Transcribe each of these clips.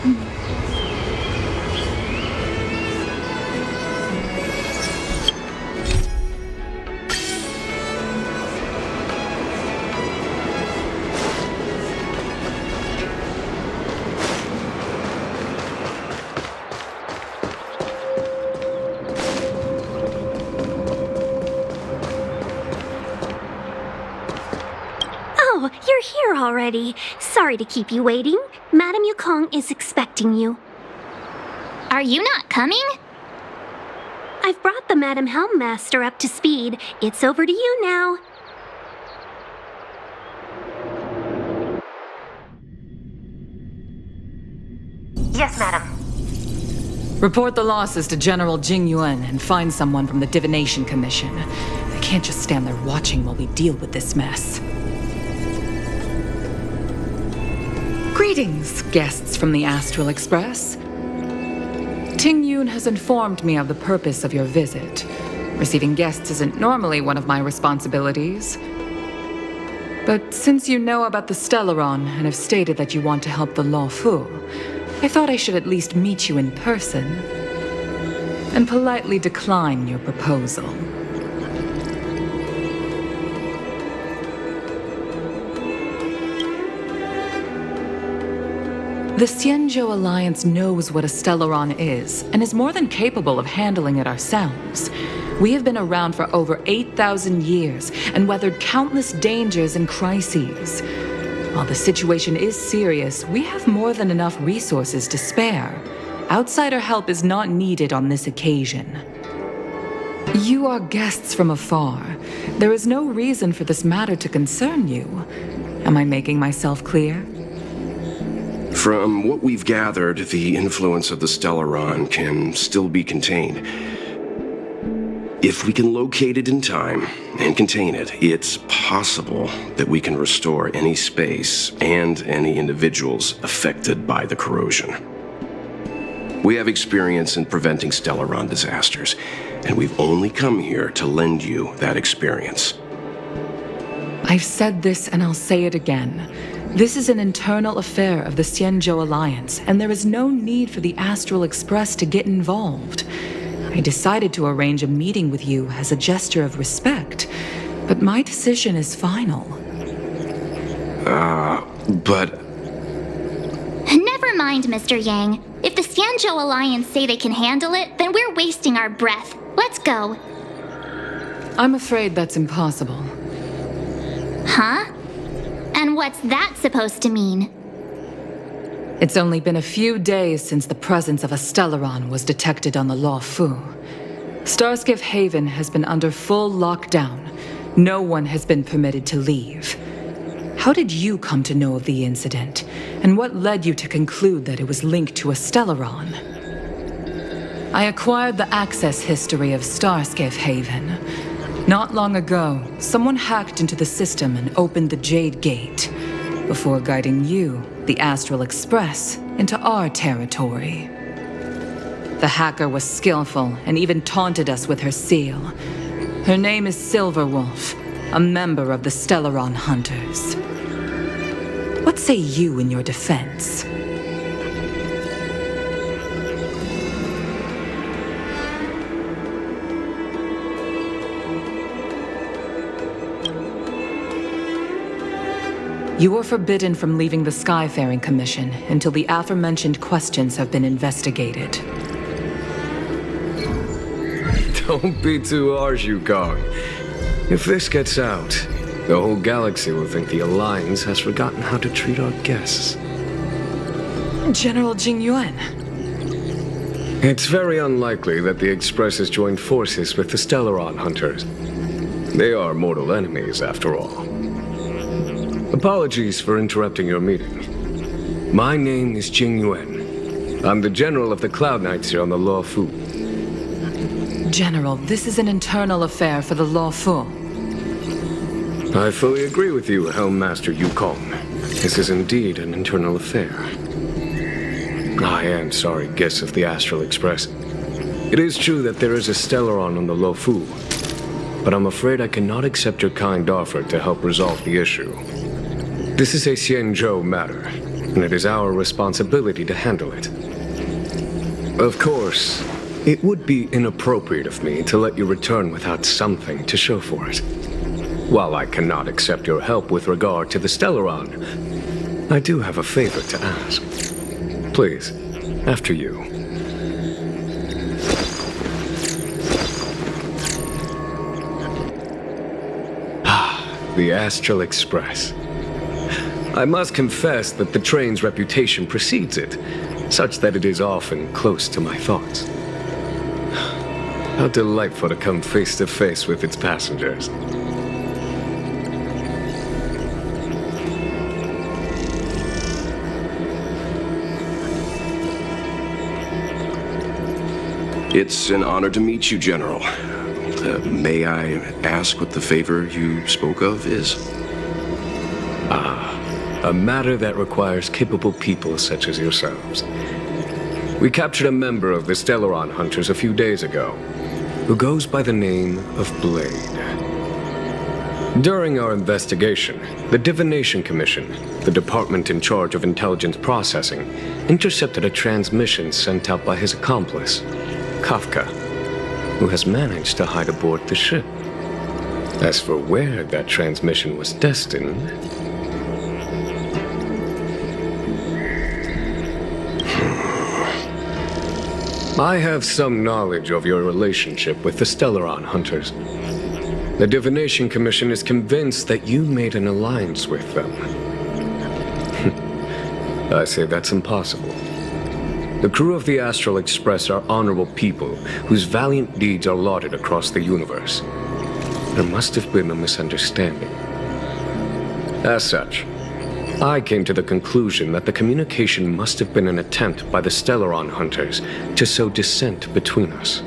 Oh, you're here already. Sorry to keep you waiting. Madame Yukong is expecting you. Are you not coming? I've brought the Madame Helmmaster up to speed. It's over to you now. Yes, madam. Report the losses to General Jing Yuan and find someone from the Divination Commission. They can't just stand there watching while we deal with this mess. Greetings, guests from the Astral Express. Ting Yun has informed me of the purpose of your visit. Receiving guests isn't normally one of my responsibilities. But since you know about the Stellaron and have stated that you want to help the Law Fu, I thought I should at least meet you in person and politely decline your proposal. The Xianzhou Alliance knows what a Stellaron is, and is more than capable of handling it ourselves. We have been around for over 8,000 years, and weathered countless dangers and crises. While the situation is serious, we have more than enough resources to spare. Outsider help is not needed on this occasion. You are guests from afar. There is no reason for this matter to concern you. Am I making myself clear? From what we've gathered, the influence of the Stellaron can still be contained. If we can locate it in time and contain it, it's possible that we can restore any space and any individuals affected by the corrosion. We have experience in preventing Stellaron disasters, and we've only come here to lend you that experience. I've said this and I'll say it again. This is an internal affair of the Xianzhou Alliance, and there is no need for the Astral Express to get involved. I decided to arrange a meeting with you as a gesture of respect, but my decision is final. But... Never mind, Mr. Yang. If the Xianzhou Alliance say they can handle it, then we're wasting our breath. Let's go. I'm afraid that's impossible. Huh? And what's that supposed to mean? It's only been a few days since the presence of a Stellaron was detected on the Law Fu. Starskiff Haven has been under full lockdown. No one has been permitted to leave. How did you come to know of the incident? And what led you to conclude that it was linked to a Stellaron? I acquired the access history of Starskiff Haven. Not long ago, someone hacked into the system and opened the Jade Gate, before guiding you, the Astral Express, into our territory. The hacker was skillful and even taunted us with her seal. Her name is Silverwolf, a member of the Stellaron Hunters. What say you in your defense? You are forbidden from leaving the Skyfaring Commission until the aforementioned questions have been investigated. Don't be too harsh, Yukong. If this gets out, the whole galaxy will think the Alliance has forgotten how to treat our guests. General Jing Yuan. It's very unlikely that the Express has joined forces with the Stellaron Hunters. They are mortal enemies, after all. Apologies for interrupting your meeting. My name is Jing Yuan. I'm the general of the Cloud Knights here on the Law Fu. General, this is an internal affair for the Law Fu. I fully agree with you, Helmmaster Yukong. This is indeed an internal affair. I am sorry, guests of the Astral Express. It is true that there is a Stellaron on the Law Fu, but I'm afraid I cannot accept your kind offer to help resolve the issue. This is a Xianzhou matter. and it is our responsibility to handle it. Of course, it would be inappropriate of me to let you return without something to show for it. While I cannot accept your help with regard to the Stellaron, I do have a favor to ask. Please, after you. The Astral Express. I must confess that the train's reputation precedes it, such that it is often close to my thoughts. How delightful to come face to face with its passengers. It's an honor to meet you, General. May I ask what the favor you spoke of is? A matter that requires capable people such as yourselves. We captured a member of the Stellaron Hunters a few days ago, who goes by the name of Blade. During our investigation, the Divination Commission, the department in charge of intelligence processing, intercepted a transmission sent out by his accomplice, Kafka, who has managed to hide aboard the ship. As for where that transmission was destined, I have some knowledge of your relationship with the Stellaron Hunters. The Divination Commission is convinced that you made an alliance with them. I say that's impossible. The crew of the Astral Express are honorable people whose valiant deeds are lauded across the universe. There must have been a misunderstanding. As such, I came to the conclusion that the communication must have been an attempt by the Stellaron Hunters to sow dissent between us.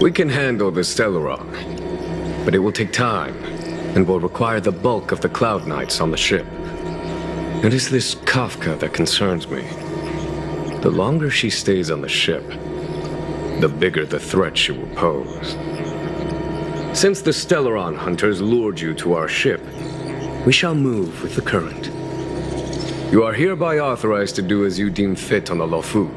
We can handle the Stellaron, but it will take time and will require the bulk of the Cloud Knights on the ship. It is this Kafka that concerns me. The longer she stays on the ship, the bigger the threat she will pose. Since the Stellaron Hunters lured you to our ship, we shall move with the current. You are hereby authorized to do as you deem fit on the Lofu,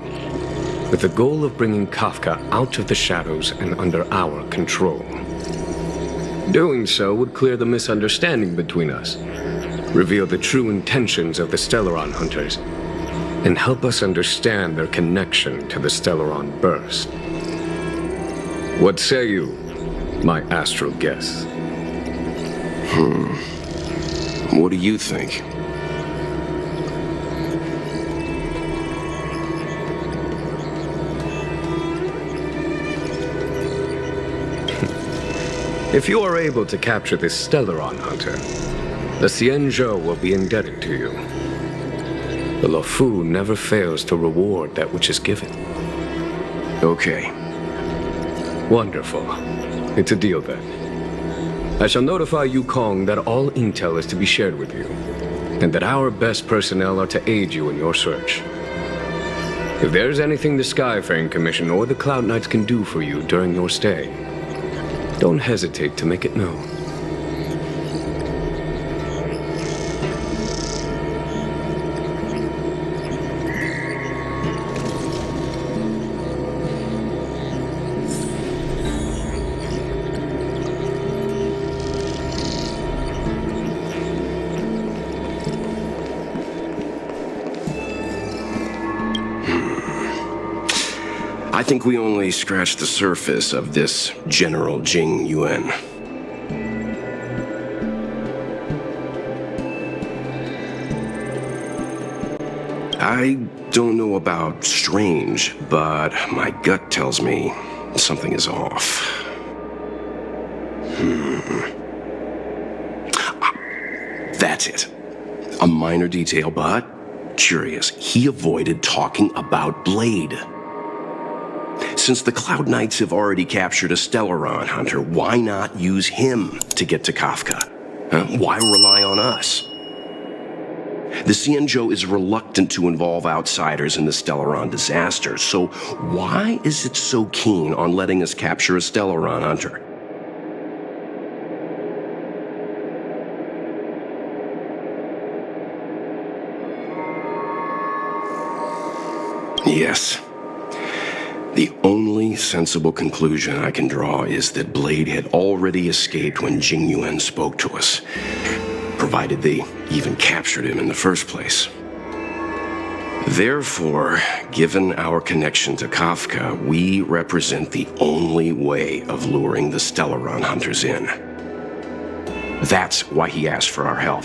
with the goal of bringing Kafka out of the shadows and under our control. Doing so would clear the misunderstanding between us, reveal the true intentions of the Stellaron Hunters, and help us understand their connection to the Stellaron Burst. What say you, my astral guests? What do you think? If you are able to capture this Stellaron Hunter, the Xianzhou will be indebted to you. The Lofu never fails to reward that which is given. Okay. Wonderful. It's a deal then. I shall notify Yukong that all intel is to be shared with you, and that our best personnel are to aid you in your search. If there's anything the Skyfaring Commission or the Cloud Knights can do for you during your stay, don't hesitate to make it known. I think we only scratched the surface of this General Jing Yuan. I don't know about strange, but my gut tells me something is off. That's it. A minor detail, but curious. He avoided talking about Blade. Since the Cloud Knights have already captured a Stellaron Hunter, why not use him to get to Kafka? Why rely on us? The Xianzhou is reluctant to involve outsiders in the Stellaron disaster, so why is it so keen on letting us capture a Stellaron Hunter? Yes. The only sensible conclusion I can draw is that Blade had already escaped when Jing Yuan spoke to us, provided they even captured him in the first place. Therefore, given our connection to Kafka, we represent the only way of luring the Stellaron hunters in. That's why he asked for our help.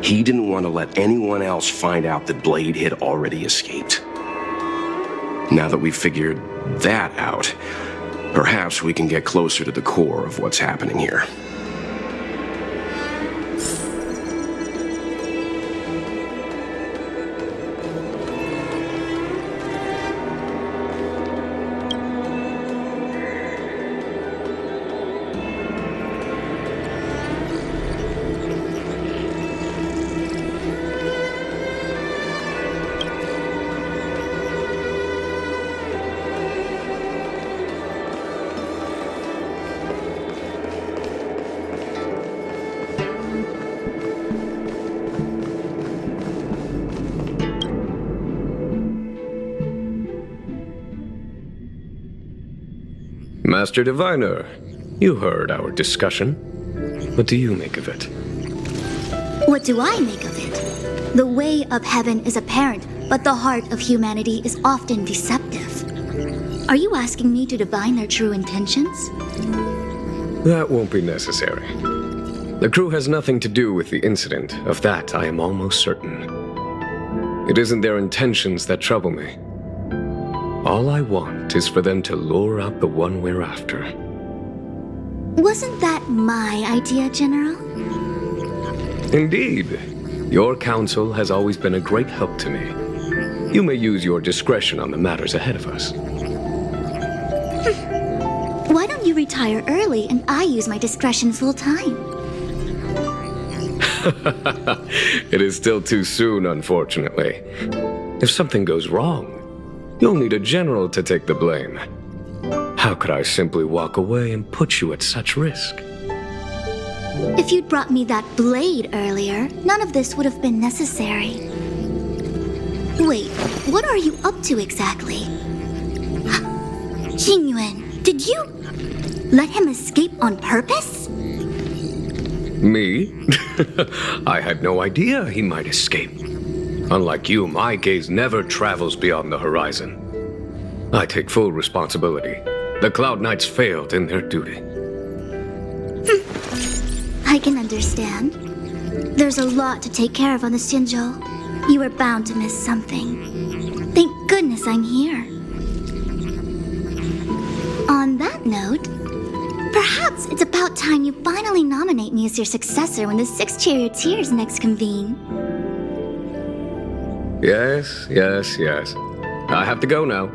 He didn't want to let anyone else find out that Blade had already escaped. Now that we've figured that out, perhaps we can get closer to the core of what's happening here. Master Diviner, you heard our discussion. What do you make of it? What do I make of it? The way of heaven is apparent, but the heart of humanity is often deceptive. Are you asking me to divine their true intentions? That won't be necessary. The crew has nothing to do with the incident. Of that, I am almost certain. It isn't their intentions that trouble me. All I want is for them to lure out the one we're after. Wasn't that my idea, General? Indeed. Your counsel has always been a great help to me. You may use your discretion on the matters ahead of us. Why don't you retire early and I use my discretion full time? It is still too soon, unfortunately. If something goes wrong, you'll need a general to take the blame. How could I simply walk away and put you at such risk? If you'd brought me that blade earlier, none of this would have been necessary. Wait, what are you up to exactly? Jing Yuan, did you let him escape on purpose? Me? I had no idea he might escape. Unlike you, my gaze never travels beyond the horizon. I take full responsibility. The Cloud Knights failed in their duty. I can understand. There's a lot to take care of on the Xinzhou. You were bound to miss something. Thank goodness I'm here. On that note, perhaps it's about time you finally nominate me as your successor when the Six Charioteers next convene. Yes. I have to go now.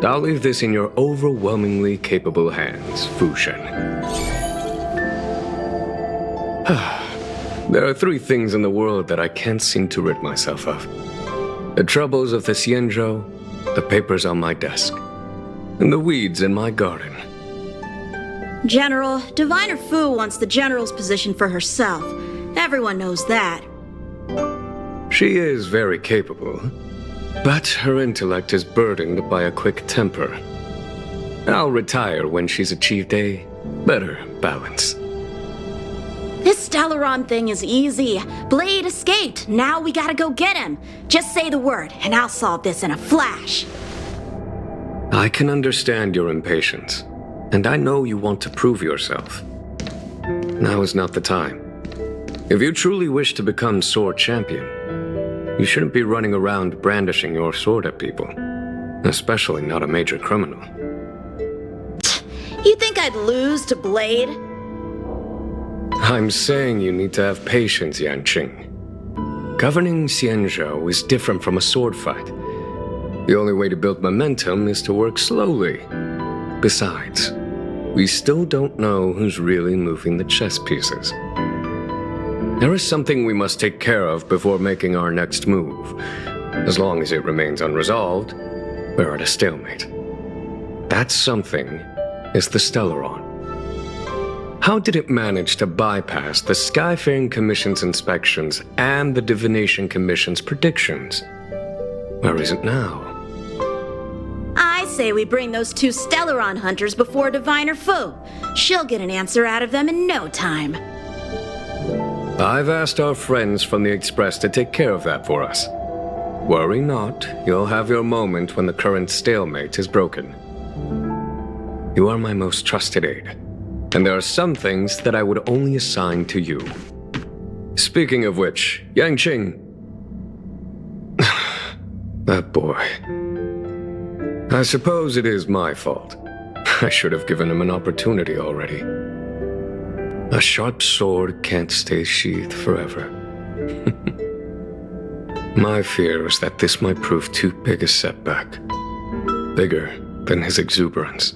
I'll leave this in your overwhelmingly capable hands, Fu Shen. There are three things in the world that I can't seem to rid myself of. The troubles of the Xianzhou, the papers on my desk, and the weeds in my garden. General, Diviner Fu wants the General's position for herself. Everyone knows that. She is very capable, but her intellect is burdened by a quick temper. I'll retire when she's achieved a better balance. This Stellaron thing is easy. Blade escaped. Now we gotta go get him. Just say the word, and I'll solve this in a flash. I can understand your impatience, and I know you want to prove yourself. Now is not the time. If you truly wish to become Sword Champion, you shouldn't be running around brandishing your sword at people, especially not a major criminal. You think I'd lose to Blade? I'm saying you need to have patience, Yanqing. Governing Xianzhou is different from a sword fight. The only way to build momentum is to work slowly. Besides, we still don't know who's really moving the chess pieces. There is something we must take care of before making our next move. As long as it remains unresolved, we're at a stalemate. That something is the Stellaron. How did it manage to bypass the Skyfaring Commission's inspections and the Divination Commission's predictions? Where is it now? say we bring those two Stellaron hunters before Diviner Fu. She'll get an answer out of them in no time. I've asked our friends from the Express to take care of that for us. Worry not, you'll have your moment when the current stalemate is broken. You are my most trusted aide, and there are some things that I would only assign to you. Speaking of which, Yangqing... that boy. I suppose it is my fault. I should have given him an opportunity already. A sharp sword can't stay sheathed forever. My fear is that this might prove too big a setback. Bigger than his exuberance.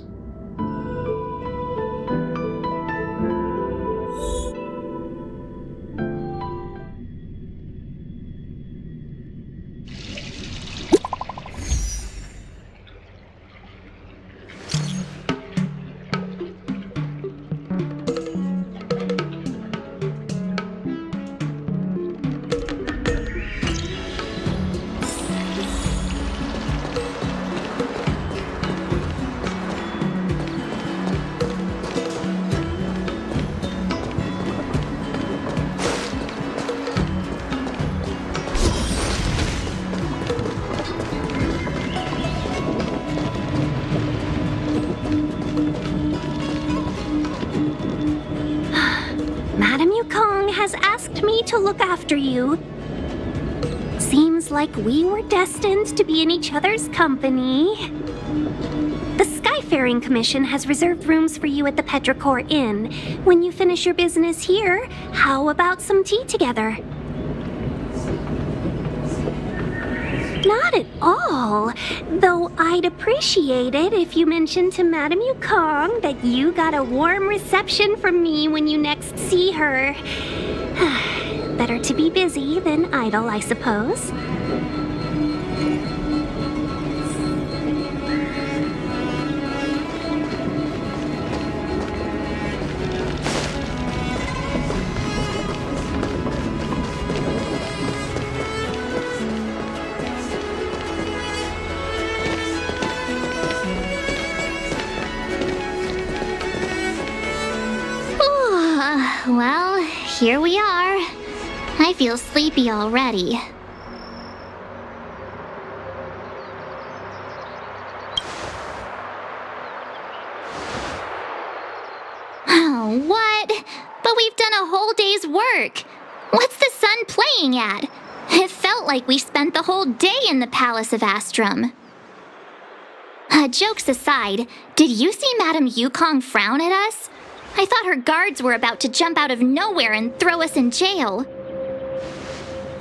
Madam Yukong has asked me to look after you. Seems like we were destined to be in each other's company. The Skyfaring Commission has reserved rooms for you at the Petrichor Inn. When you finish your business here, how about some tea together? Not at all. Though I'd appreciate it if you mentioned to Madam Yukong that you got a warm reception from me when you next see her. Better to be busy than idle, I suppose. Well, here we are. I feel sleepy already. Oh, what? But we've done a whole day's work. What's the sun playing at? It felt like we spent the whole day in the Palace of Astrum. Jokes aside, did you see Madame Yukong frown at us? I thought her guards were about to jump out of nowhere and throw us in jail.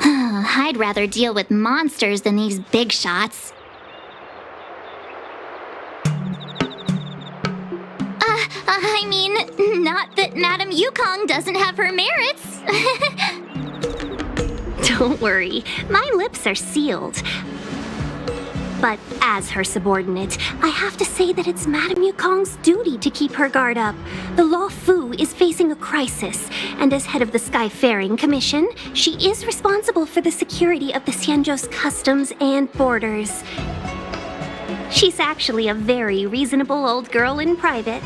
I'd rather deal with monsters than these big shots. I mean, not that Madame Yukong doesn't have her merits. Don't worry, my lips are sealed. But as her subordinate, I have to say that it's Madame Yukong's duty to keep her guard up. The Law Fu is facing a crisis, and as head of the Skyfaring Commission, she is responsible for the security of the Xianzhou's customs and borders. She's actually a very reasonable old girl in private.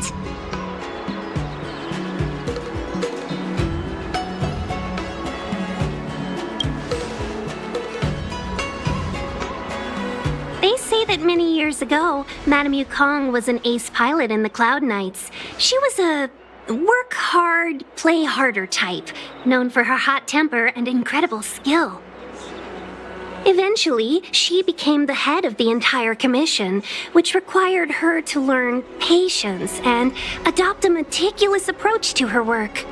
They say that many years ago, Madame Yukong was an ace pilot in the Cloud Knights. She was a work hard, play harder type, known for her hot temper and incredible skill. Eventually, she became the head of the entire commission, which required her to learn patience and adopt a meticulous approach to her work.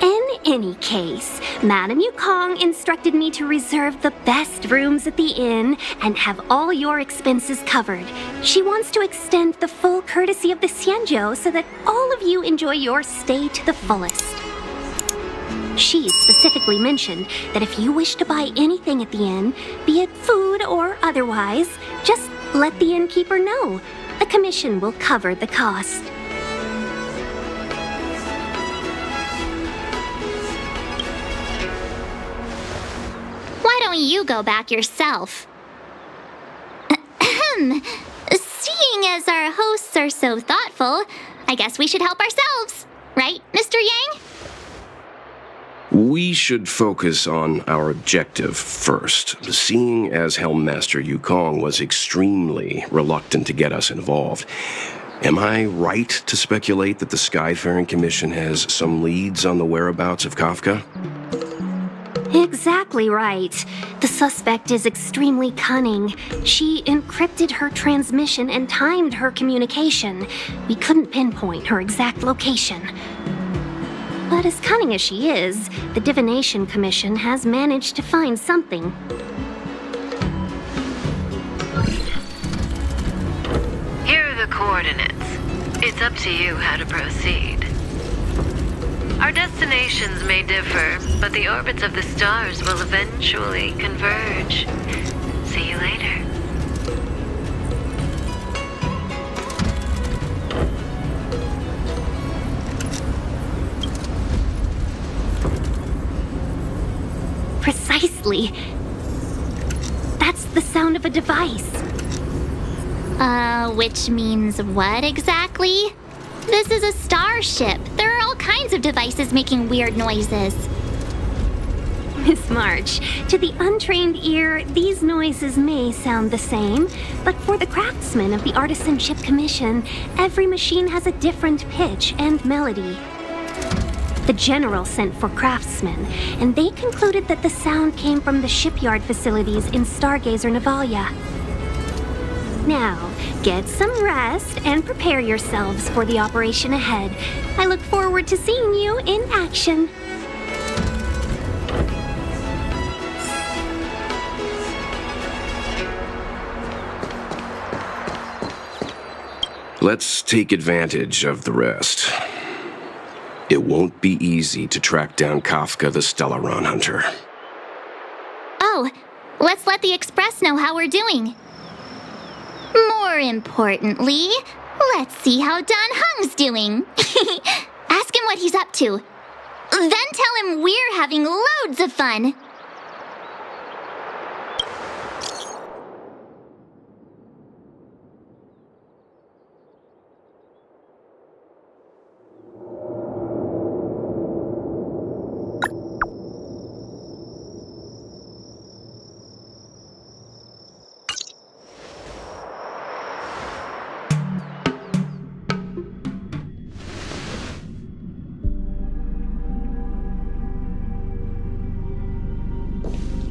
In any case, Madame Yukong instructed me to reserve the best rooms at the inn and have all your expenses covered. She wants to extend the full courtesy of the Xianzhou so that all of you enjoy your stay to the fullest. She specifically mentioned that if you wish to buy anything at the inn, be it food or otherwise, just let the innkeeper know. The commission will cover the cost. Why don't you go back yourself? Seeing as our hosts are so thoughtful, I guess we should help ourselves. Right, Mr. Yang? We should focus on our objective first. Seeing as Helmmaster Yukong was extremely reluctant to get us involved, am I right to speculate that the Skyfaring Commission has some leads on the whereabouts of Kafka? Exactly right. The suspect is extremely cunning. She encrypted her transmission and timed her communication. We couldn't pinpoint her exact location. But as cunning as she is, the Divination Commission has managed to find something. Here are the coordinates. It's up to you how to proceed. Our destinations may differ, but the orbits of the stars will eventually converge. See you later. Precisely. That's the sound of a device. Which means what exactly? This is a starship. There are all kinds of devices making weird noises. Miss March, to the untrained ear, these noises may sound the same, but for the craftsmen of the Artisanship Commission, every machine has a different pitch and melody. The General sent for craftsmen, and they concluded that the sound came from the shipyard facilities in Stargazer Navalia. Now, get some rest and prepare yourselves for the operation ahead. I look forward to seeing you in action. Let's take advantage of the rest. It won't be easy to track down Kafka the Stellaron Hunter. Oh, let's let the Express know how we're doing. More importantly, let's see how Don Hung's doing. Ask him what he's up to. Then tell him we're having loads of fun.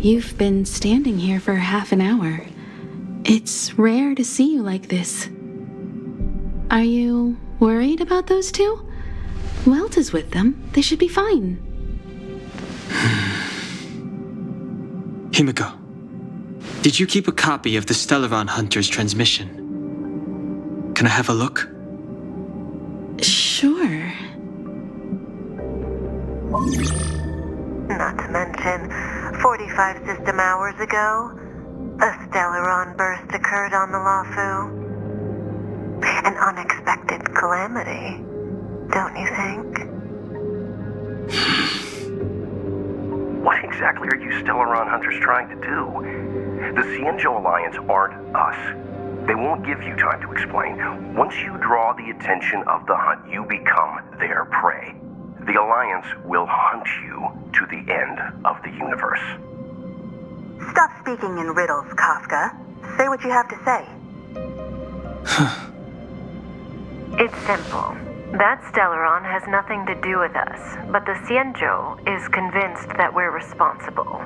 You've been standing here for half an hour. It's rare to see you like this. Are you worried about those two? Welt is with them. They should be fine. Himiko, did you keep a copy of the Stellaron Hunter's transmission? Can I have a look? Sure. Not to mention, 45 system hours ago, a Stellaron burst occurred on the Lawfu. An unexpected calamity, don't you think? What exactly are you Stellaron Hunters trying to do? The Cienjo Alliance aren't us. They won't give you time to explain. Once you draw the attention of the hunt, you become their prey. The Alliance will hunt you to the end of the universe. Stop speaking in riddles, Kafka. Say what you have to say. It's simple. That Stellaron has nothing to do with us, but the Cienjo is convinced that we're responsible.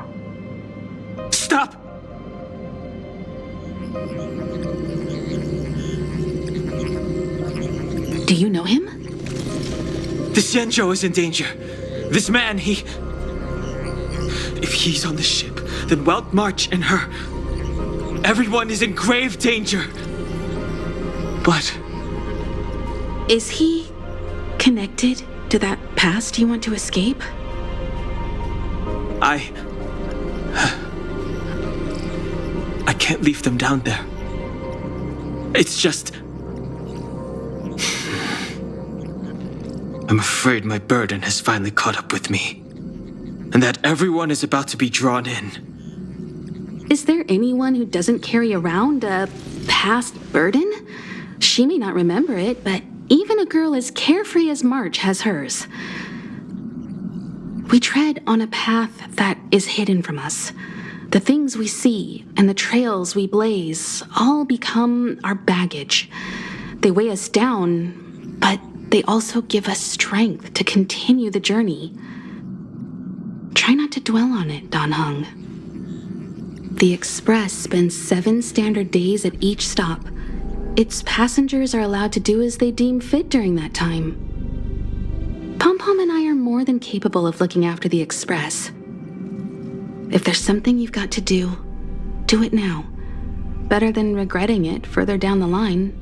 Stop! Do you know him? The Cienjo is in danger. This man, If he's on the ship, then Welt, March, and her... Everyone is in grave danger. But... Is he connected to that past you want to escape? I can't leave them down there. It's just... I'm afraid my burden has finally caught up with me. And that everyone is about to be drawn in. Is there anyone who doesn't carry around a past burden? She may not remember it, but even a girl as carefree as March has hers. We tread on a path that is hidden from us. The things we see and the trails we blaze all become our baggage. They weigh us down, but they also give us strength to continue the journey. Try not to dwell on it, Dan Heng. The Express spends 7 standard days at each stop. Its passengers are allowed to do as they deem fit during that time. Pom-Pom and I are more than capable of looking after the Express. If there's something you've got to do, do it now. Better than regretting it further down the line.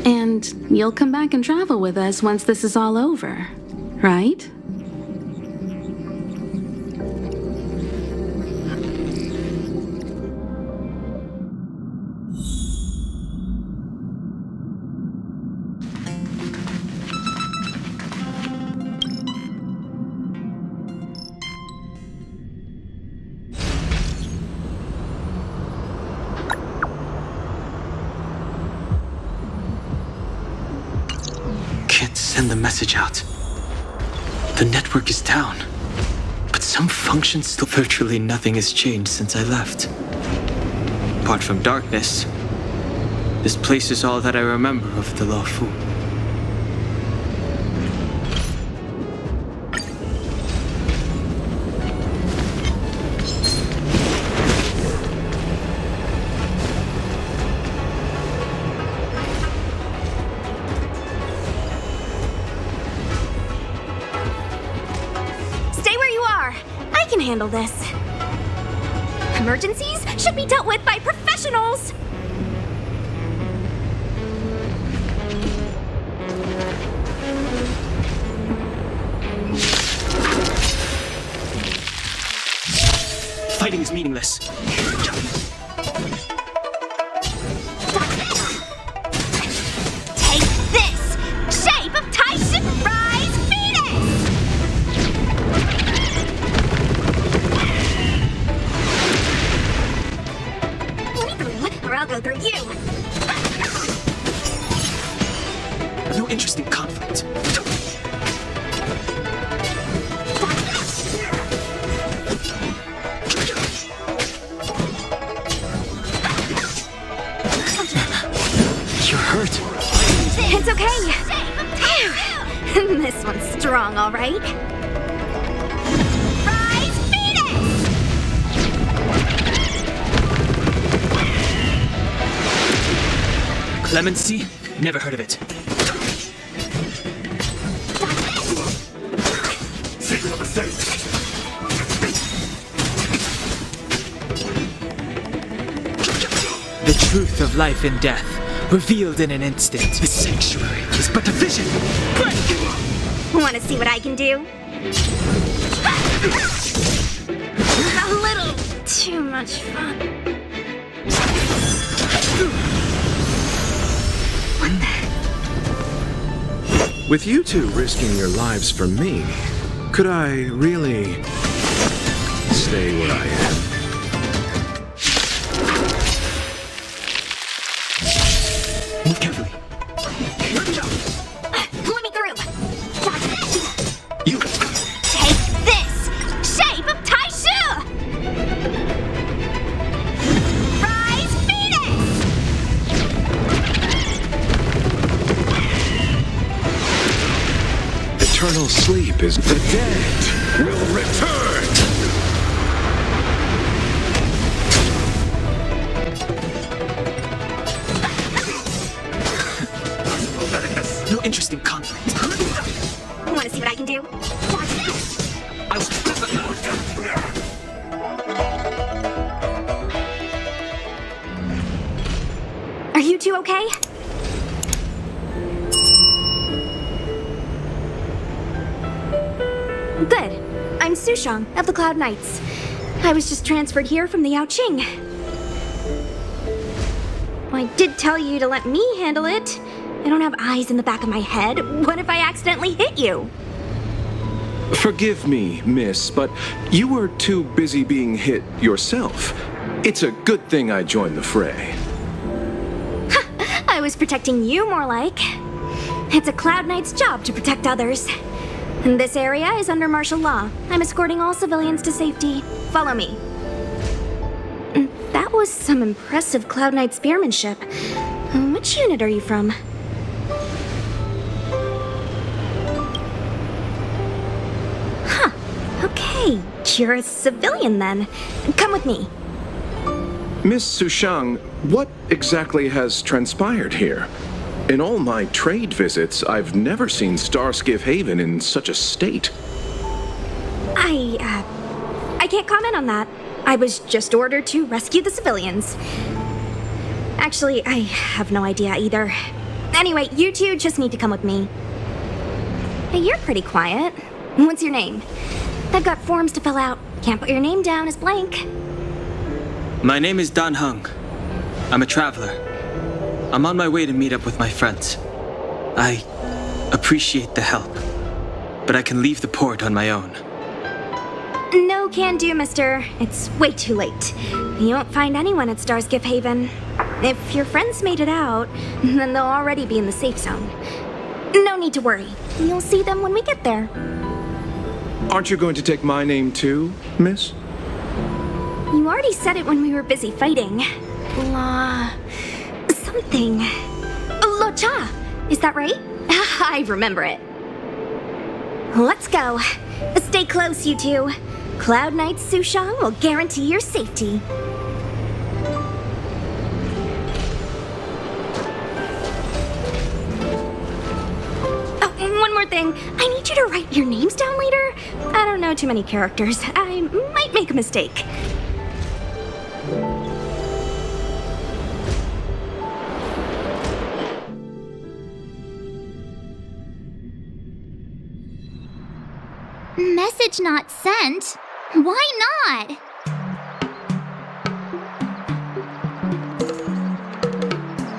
And you'll come back and travel with us once this is all over, right? Can't send the message out. The network is down. But some functions still. Virtually nothing has changed since I left. Apart from darkness, this place is all that I remember of the Luofu. Handle this. Emergencies should be dealt with by professionals. Fighting is meaningless. Take this! Shape of Tyson Rise Venus! Or I'll go through you. No interest in conflict. You're hurt. It's okay. Phew. This one's strong, all right. Rise Venus! Clemency? Never heard of it. The truth of life and death, revealed in an instant. The sanctuary is but a vision. Break! Want to see what I can do? A little too much fun. With you two risking your lives for me, could I really stay where I am? Move carefully. Let me through. You. Take this! Shape of Taishu! Rise Venus! Eternal sleep is the dead will return! No interest in conflict. Want to see what I can do? Are you two okay? Good. I'm Sushang of the Cloud Knights. I was just transferred here from the Yaoqing. I did tell you to let me handle it. I don't have eyes in the back of my head. What if I accidentally hit you? Forgive me, miss, but you were too busy being hit yourself. It's a good thing I joined the fray. I was protecting you more like. It's a Cloud Knight's job to protect others. And this area is under martial law. I'm escorting all civilians to safety. Follow me. That was some impressive Cloud Knight spearmanship. Which unit are you from? Huh. Okay, you're a civilian then. Come with me. Miss Sushang, what exactly has transpired here? In all my trade visits, I've never seen Starskiff Haven in such a state. I can't comment on that. I was just ordered to rescue the civilians. Actually, I have no idea either. Anyway, you two just need to come with me. Hey, you're pretty quiet. What's your name? I've got forms to fill out. Can't put your name down as blank. My name is Dan Hung. I'm a traveler. I'm on my way to meet up with my friends. I appreciate the help, but I can leave the port on my own. No can do, mister. It's way too late. You won't find anyone at Starskiff Haven. If your friends made it out, then they'll already be in the safe zone. No need to worry. You'll see them when we get there. Aren't you going to take my name too, miss? You already said it when we were busy fighting. Something. Lo Cha! Is that right? I remember it. Let's go. Stay close, you two. Cloud Knight Sushang will guarantee your safety. Oh, and one more thing. I need you to write your names down later. I don't know too many characters. I might make a mistake. Message not sent? Why not?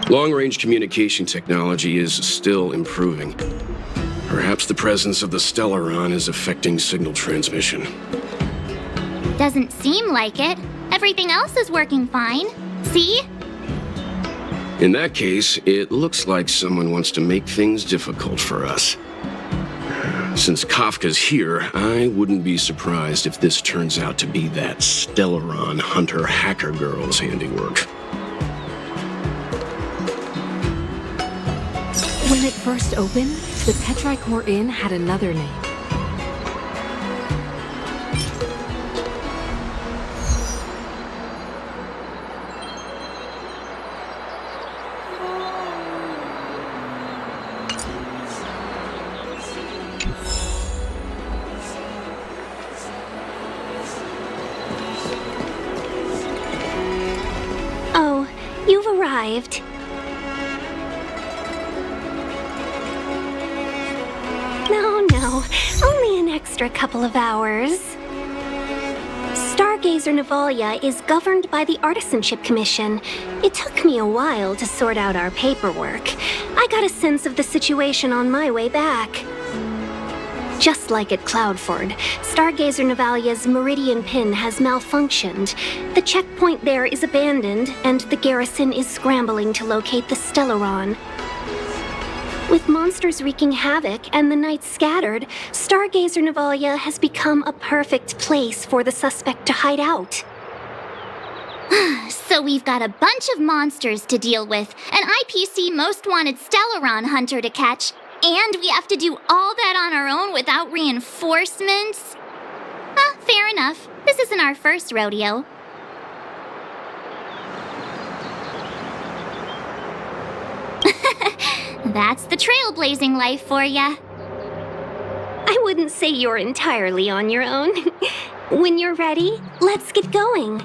Long-range communication technology is still improving. Perhaps the presence of the Stellaron is affecting signal transmission. Doesn't seem like it. Everything else is working fine. See? In that case, it looks like someone wants to make things difficult for us. Since Kafka's here, I wouldn't be surprised if this turns out to be that Stellaron hunter hacker girl's handiwork. When it first opened, the Petrichor Inn had another name. You've arrived. No, only an extra couple of hours. Stargazer Navalia is governed by the Artisanship Commission. It took me a while to sort out our paperwork. I got a sense of the situation on my way back. Just like at Cloudford, Stargazer Navalia's Meridian Pin has malfunctioned. The checkpoint there is abandoned, and the garrison is scrambling to locate the Stellaron. With monsters wreaking havoc and the night scattered, Stargazer Navalia has become a perfect place for the suspect to hide out. So we've got a bunch of monsters to deal with, an IPC Most Wanted Stellaron hunter to catch, and we have to do all that on our own without reinforcements? Fair enough. This isn't our first rodeo. That's the trailblazing life for ya. I wouldn't say you're entirely on your own. When you're ready, let's get going.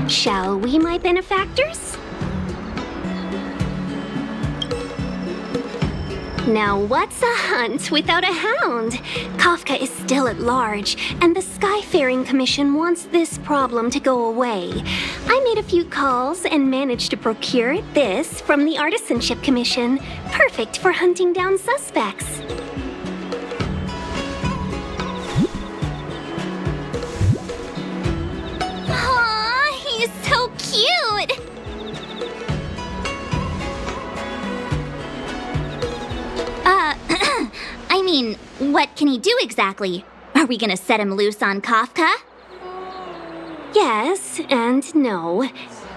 Shall we, my benefactors? Now what's a hunt without a hound? Kafka is still at large, and the Skyfaring Commission wants this problem to go away. I made a few calls and managed to procure this from the Artisanship Commission. Perfect for hunting down suspects. Aw, he's so cute! I mean, what can he do exactly? Are we gonna set him loose on Kafka? Yes and no.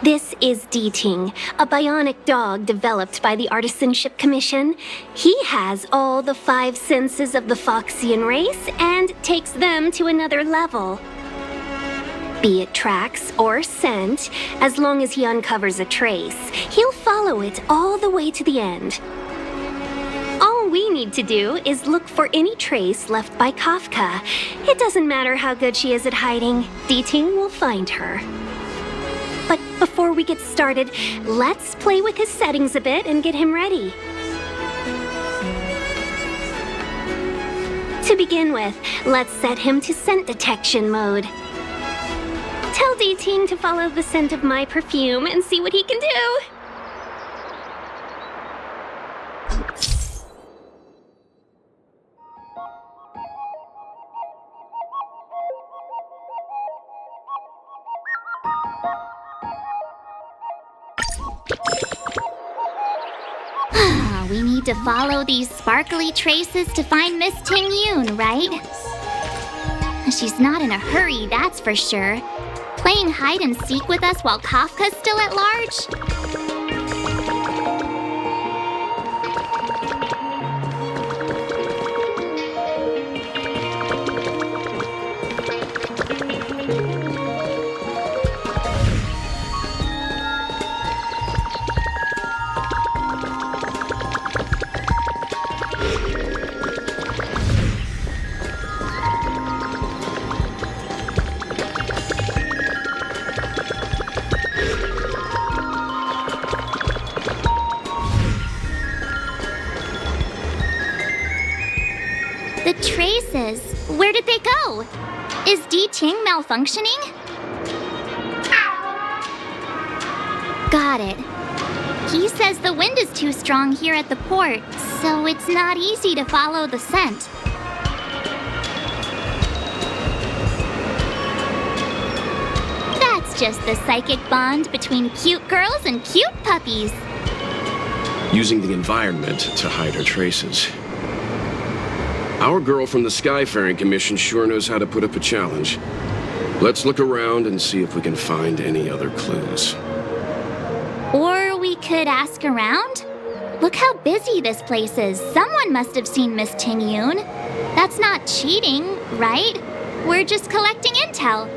This is Deeting, a bionic dog developed by the Artisanship Commission. He has all the 5 senses of the Foxian race and takes them to another level. Be it tracks or scent, as long as he uncovers a trace, he'll follow it all the way to the end. All we need to do is look for any trace left by Kafka. It doesn't matter how good she is at hiding, Deeting will find her. But before we get started, let's play with his settings a bit and get him ready. To begin with, let's set him to scent detection mode. Tell Deeting to follow the scent of my perfume and see what he can do. We need to follow these sparkly traces to find Miss Ting Yoon, right? She's not in a hurry, that's for sure. Playing hide and seek with us while Kafka's still at large? The traces, where did they go? Is Deeting malfunctioning? Got it. He says the wind is too strong here at the port, so it's not easy to follow the scent. That's just the psychic bond between cute girls and cute puppies. Using the environment to hide her traces. Our girl from the Skyfaring Commission sure knows how to put up a challenge. Let's look around and see if we can find any other clues. Or we could ask around? Look how busy this place is. Someone must have seen Miss Ting Yoon. That's not cheating, right? We're just collecting intel.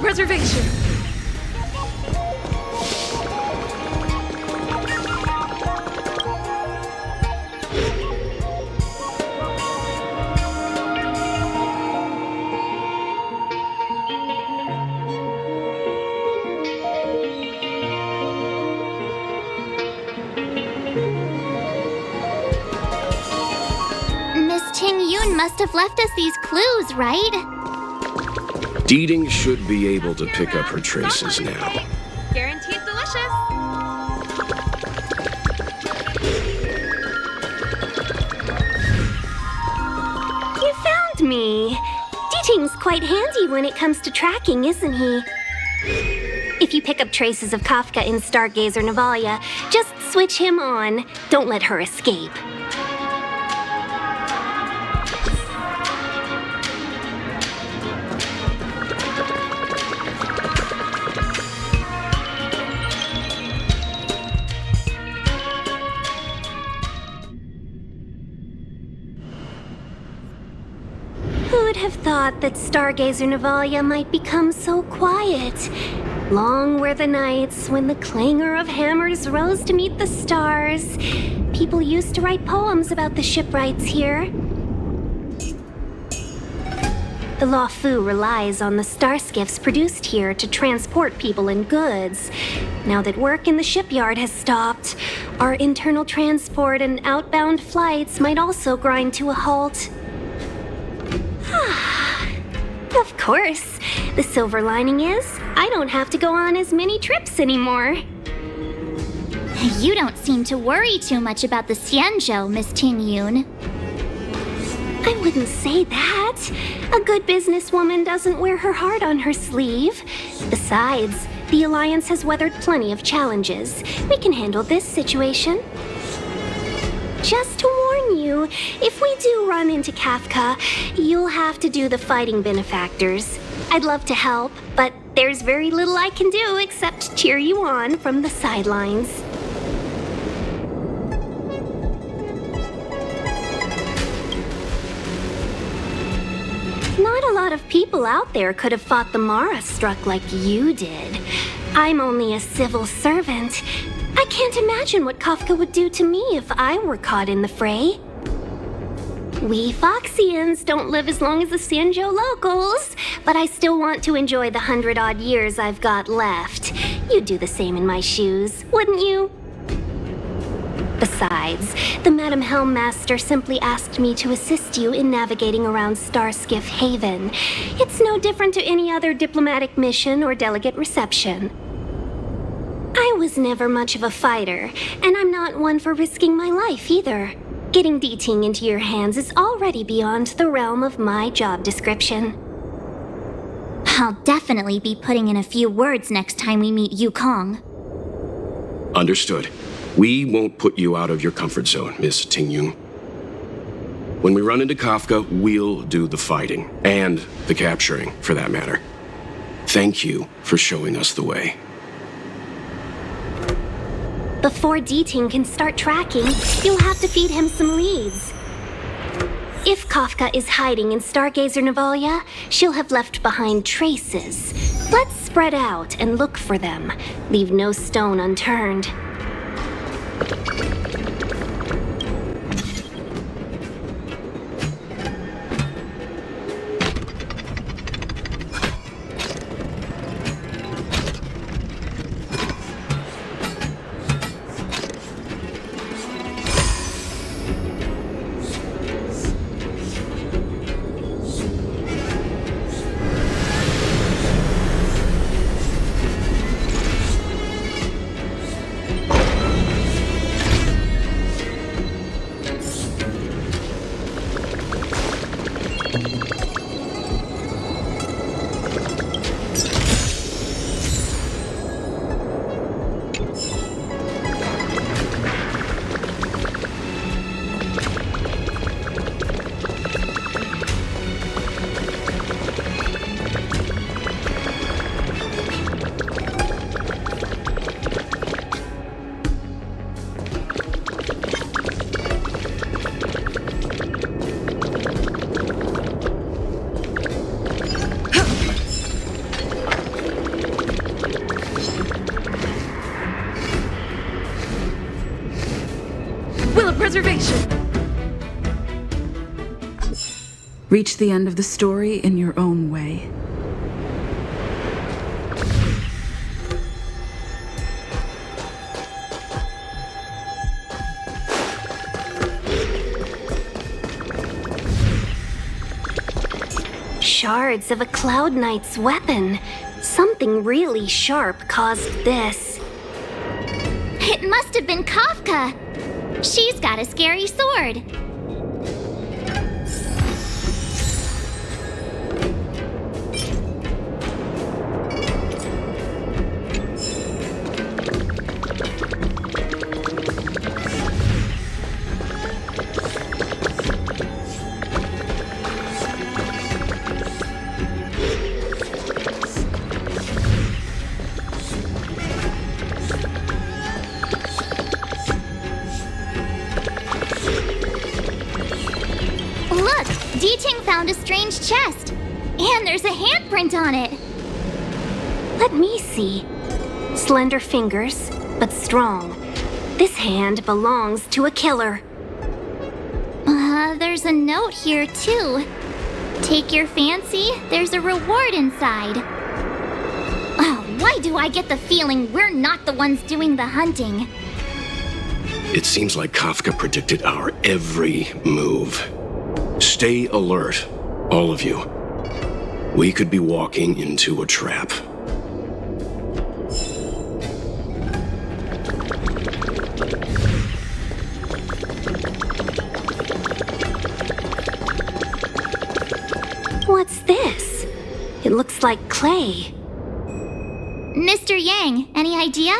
reservation. Miss Ting Yun must have left us these clues, right? Deeding should be able to pick up her traces now. Guaranteed delicious. You found me. Deeting's quite handy when it comes to tracking, isn't he? If you pick up traces of Kafka in Stargazer Navalia, just switch him on. Don't let her escape. Who would have thought that Stargazer Navalia might become so quiet? Long were the nights when the clangor of hammers rose to meet the stars. People used to write poems about the shipwrights here. The Law Fu relies on the starskiffs produced here to transport people and goods. Now that work in the shipyard has stopped, our internal transport and outbound flights might also grind to a halt. Of course. The silver lining is, I don't have to go on as many trips anymore. You don't seem to worry too much about the Xianzhou, Miss Ting Yun. I wouldn't say that. A good businesswoman doesn't wear her heart on her sleeve. Besides, the Alliance has weathered plenty of challenges. We can handle this situation. Just to warn you, if we do run into Kafka, you'll have to do the fighting benefactors. I'd love to help, but there's very little I can do except cheer you on from the sidelines. Not a lot of people out there could have fought the Mara struck like you did. I'm only a civil servant. I can't imagine what Kafka would do to me if I were caught in the fray. We Foxians don't live as long as the Xianzhou locals, but I still want to enjoy the 100-odd years I've got left. You'd do the same in my shoes, wouldn't you? Besides, the Madam Helmmaster simply asked me to assist you in navigating around Starskiff Haven. It's no different to any other diplomatic mission or delegate reception. I was never much of a fighter, and I'm not one for risking my life either. Getting Deeting into your hands is already beyond the realm of my job description. I'll definitely be putting in a few words next time we meet Yukong. Understood. We won't put you out of your comfort zone, Miss Ting-Yun. When we run into Kafka, we'll do the fighting, and the capturing, for that matter. Thank you for showing us the way. Before Deeting can start tracking, you'll have to feed him some leads. If Kafka is hiding in Stargazer Navalia, she'll have left behind traces. Let's spread out and look for them. Leave no stone unturned. Reach the end of the story in your own way. Shards of a Cloud Knight's weapon. Something really sharp caused this. It must have been Kafka. She's got a scary sword. D-Ting found a strange chest, and there's a handprint on it. Let me see. Slender fingers, but strong. This hand belongs to a killer. There's a note here, too. Take your fancy, there's a reward inside. Why do I get the feeling we're not the ones doing the hunting? It seems like Kafka predicted our every move. Stay alert, all of you. We could be walking into a trap. What's this? It looks like clay. Mr. Yang, any idea?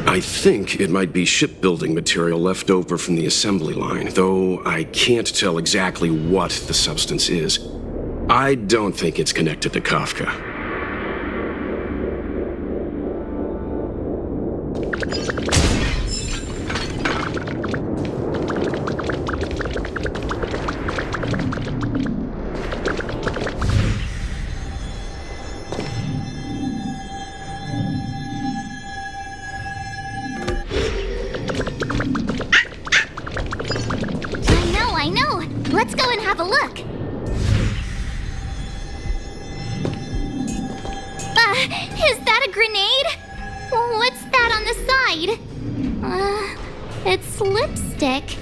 I think it might be shipbuilding material left over from the assembly line, though I can't tell exactly what the substance is. I don't think it's connected to Kafka. I know. Let's go and have a look. Is that a grenade? What's that on the side? It's lipstick.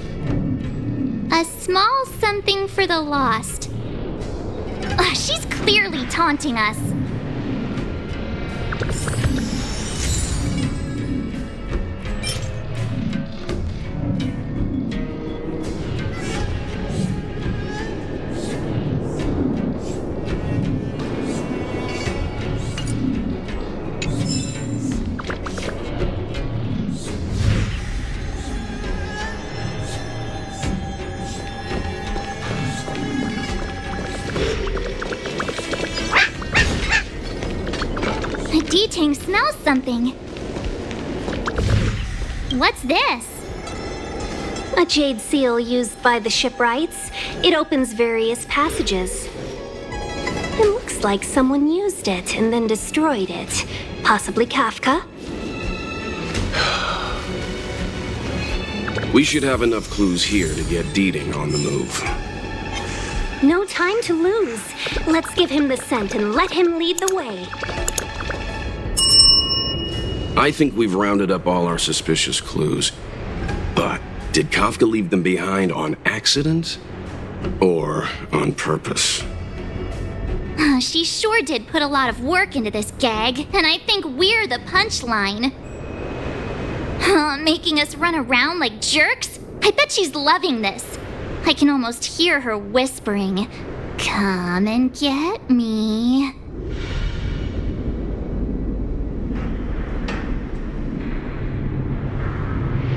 A small something for the lost. She's clearly taunting us. D-Ting smells something. What's this? A jade seal used by the shipwrights. It opens various passages. It looks like someone used it and then destroyed it. Possibly Kafka? We should have enough clues here to get D-Ting on the move. No time to lose. Let's give him the scent and let him lead the way. I think we've rounded up all our suspicious clues. But did Kafka leave them behind on accident? Or on purpose? She sure did put a lot of work into this gag, and I think we're the punchline. Making us run around like jerks? I bet she's loving this. I can almost hear her whispering, "Come and get me."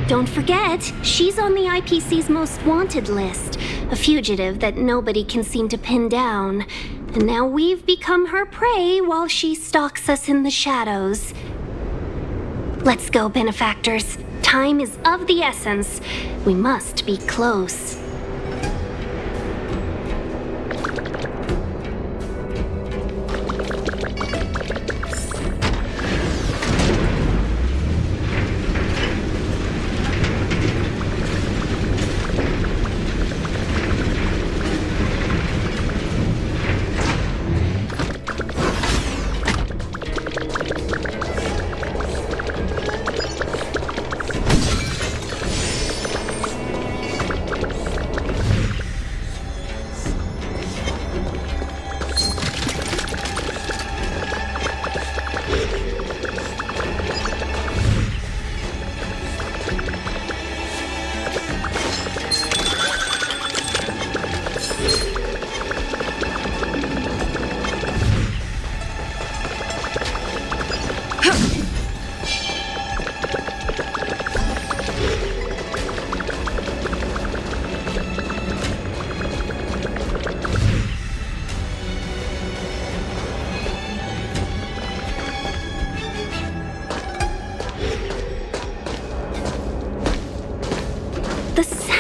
Don't forget, she's on the IPC's most wanted list. A fugitive that nobody can seem to pin down. And now we've become her prey while she stalks us in the shadows. Let's go, benefactors. Time is of the essence. We must be close.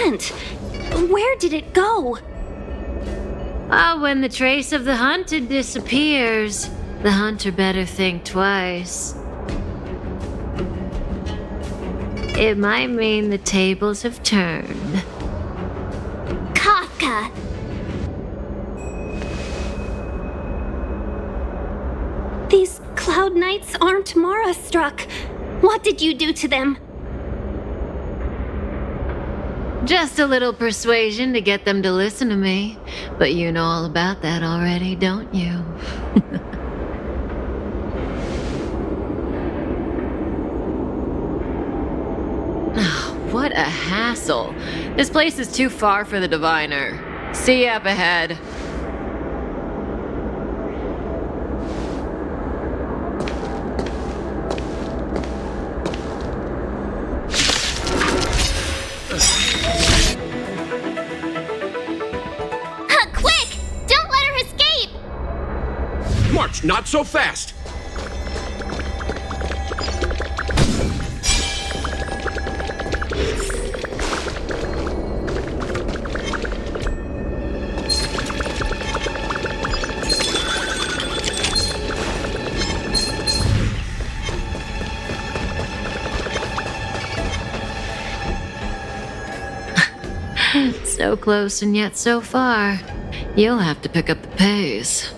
scent. Where did it go? When the trace of the hunted disappears, the hunter better think twice. It might mean the tables have turned. Kafka! These cloud knights aren't Mara struck. What did you do to them? Just a little persuasion to get them to listen to me. But you know all about that already, don't you? What a hassle. This place is too far for the diviner. See you up ahead. Quick! Don't let her escape! March, not so fast! So close and yet so far. You'll have to pick up the pace.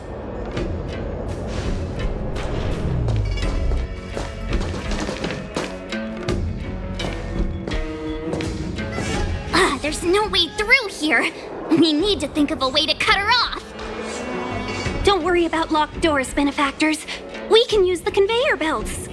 There's no way through here. We need to think of a way to cut her off. Don't worry about locked doors, benefactors. We can use the conveyor belts.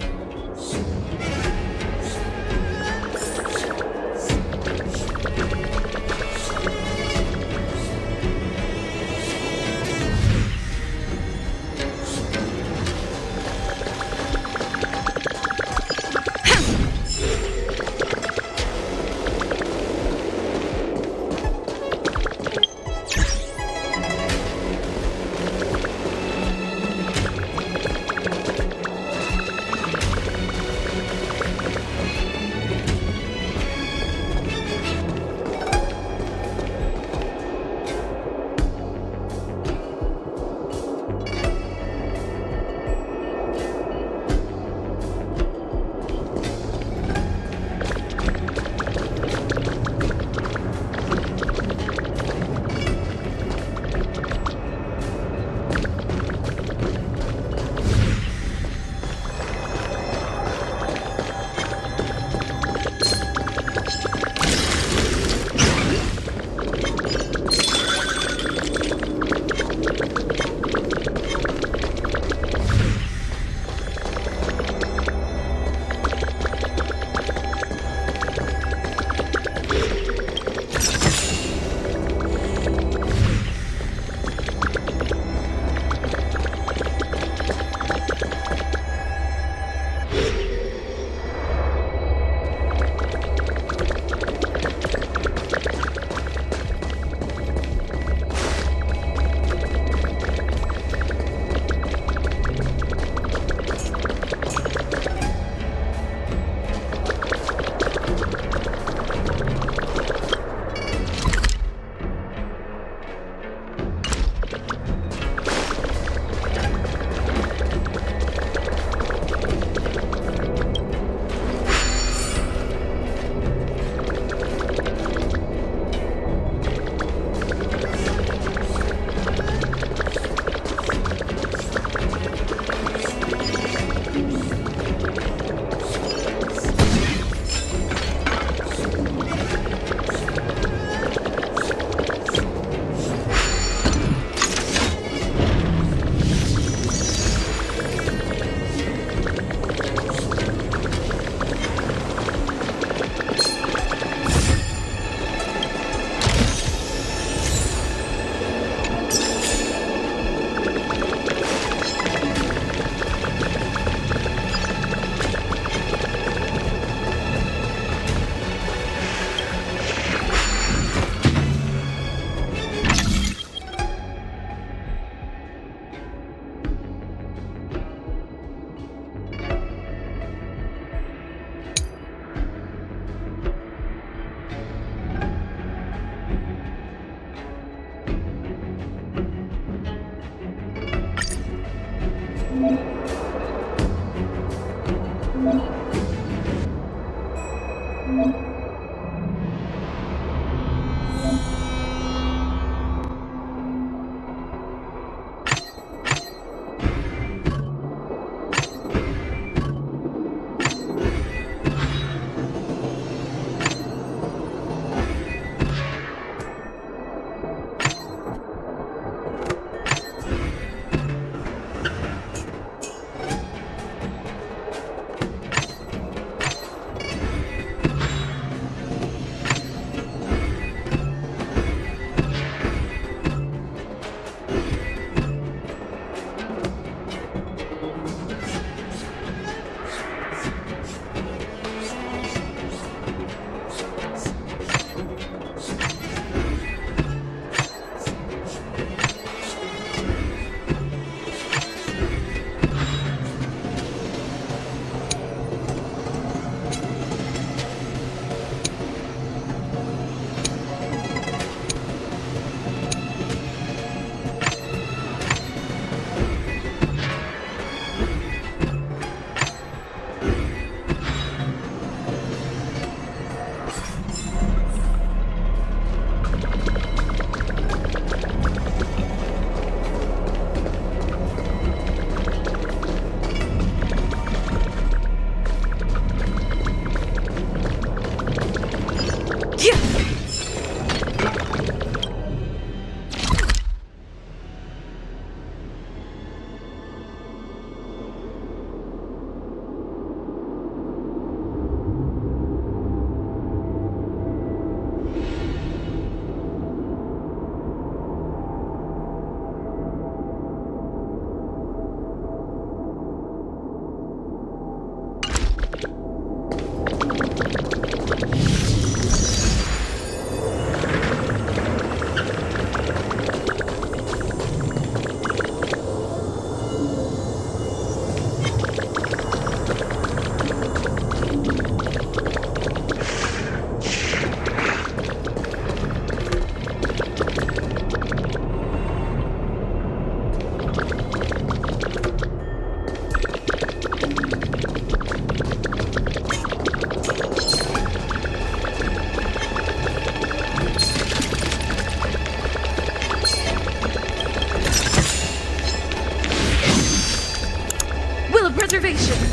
Observation!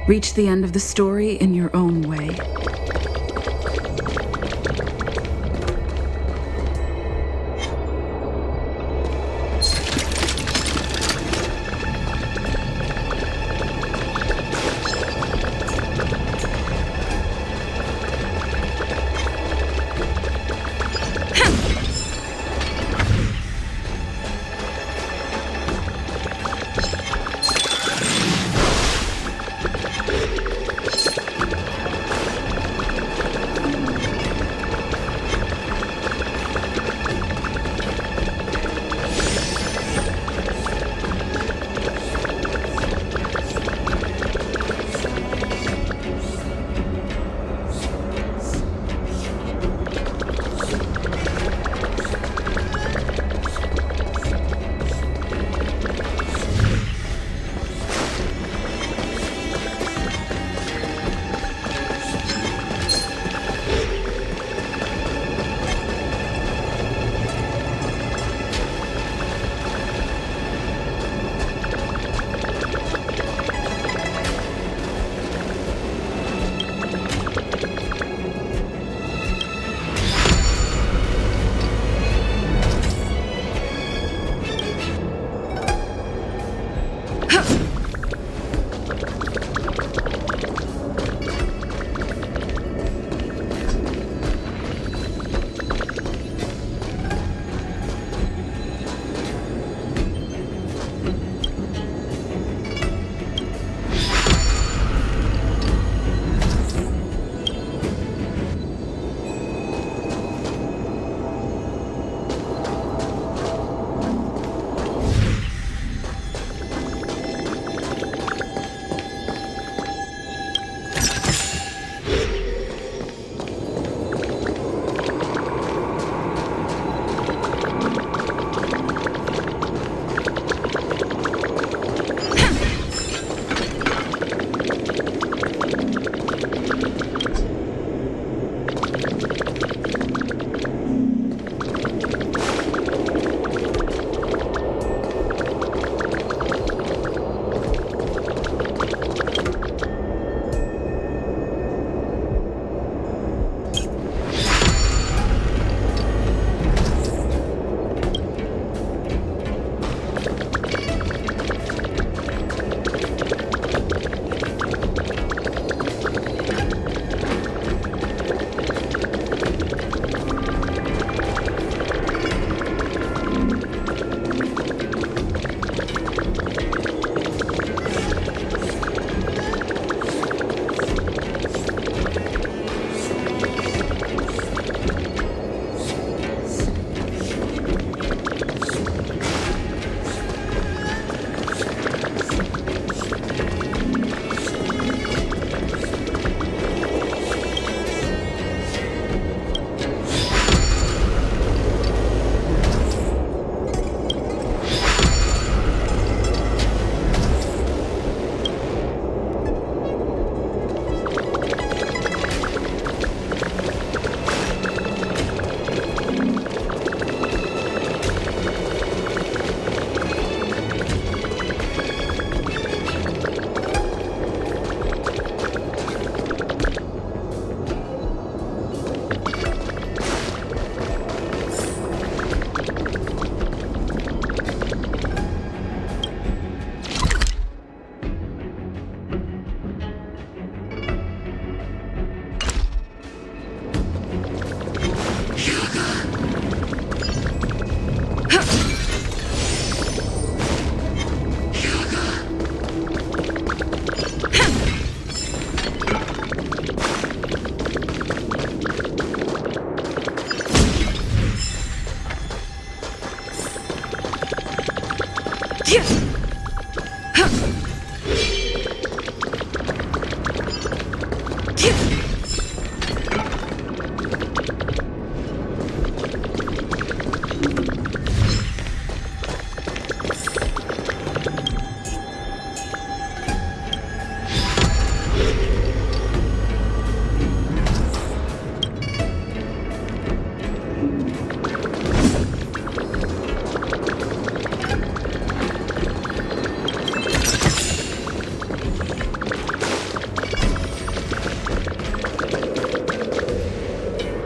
Reach the end of the story in your own way.